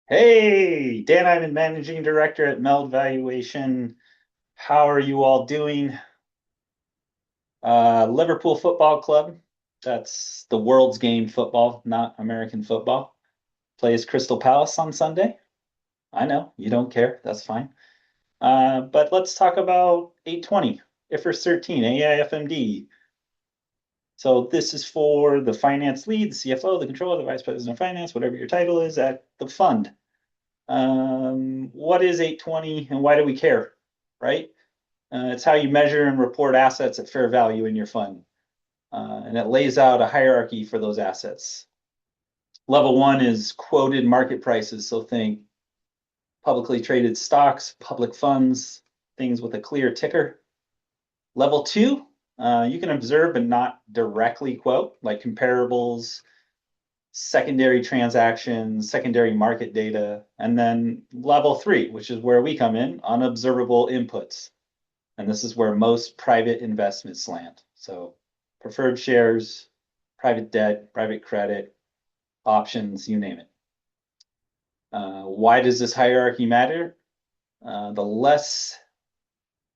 Hey, Dan, I'm Managing Director at Meld Valuation. How are you all doing? Liverpool Football Club, that's the world's game football, not American football, plays Crystal Palace on Sunday. I know, you don't care, that's fine. But let's talk about 820, IFRS 13, AIFMD. So this is for the finance lead, the CFO, the controller, the vice president of finance, whatever your title is at the fund. What is 820 and why do we care, right? It's how you measure and report assets at fair value in your fund. And it lays out a hierarchy for those assets. Level one is quoted market prices. So think publicly traded stocks, public funds, things with a clear ticker. Level two, you can observe but not directly quote, like comparables, secondary transactions, secondary market data. And then level three, which is where we come in, unobservable inputs. And this is where most private investments land. So preferred shares, private debt, private credit, options, you name it. Why does this hierarchy matter? The less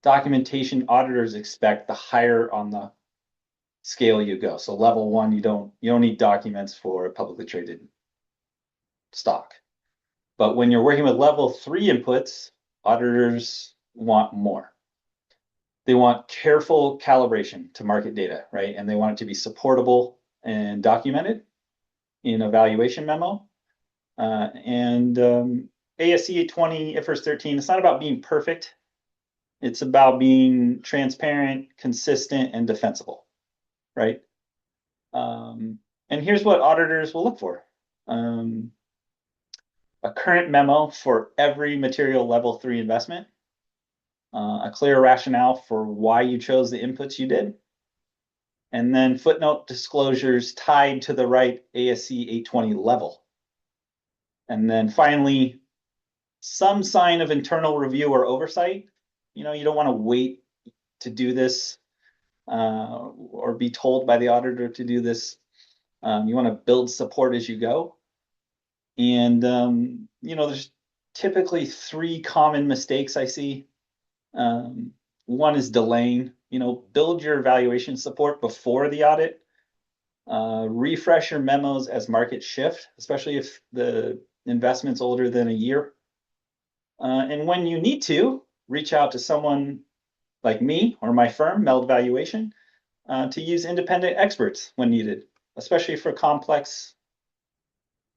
documentation auditors expect, the higher on the scale you go. So level one, you don't need documents for a publicly traded stock. But when you're working with level three inputs, auditors want more. They want careful calibration to market data, right? And they want it to be supportable and documented in a valuation memo. ASC 820, IFRS 13, it's not about being perfect. It's about being transparent, consistent, and defensible, right? And here's what auditors will look for. A current memo for every material level three investment, a clear rationale for why you chose the inputs you did, and then footnote disclosures tied to the right ASC 820 level. And then finally, some sign of internal review or oversight. You don't want to wait to do this or be told by the auditor to do this. You want to build support as you go. And, there's typically three common mistakes I see. One is delaying, build your valuation support before the audit. Refresh your memos as markets shift, especially if the investment's older than a year. And when you need to, reach out to someone like me or my firm, Meld Valuation, to use independent experts when needed, especially for complex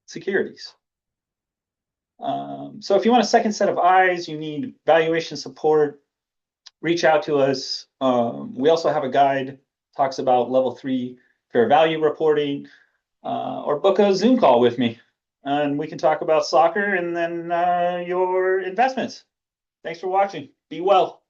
securities. So if you want a second set of eyes, you need valuation support, reach out to us. We also have a guide, talks about level three fair value reporting, or book a Zoom call with me and we can talk about soccer and then your investments. Thanks for watching. Be well.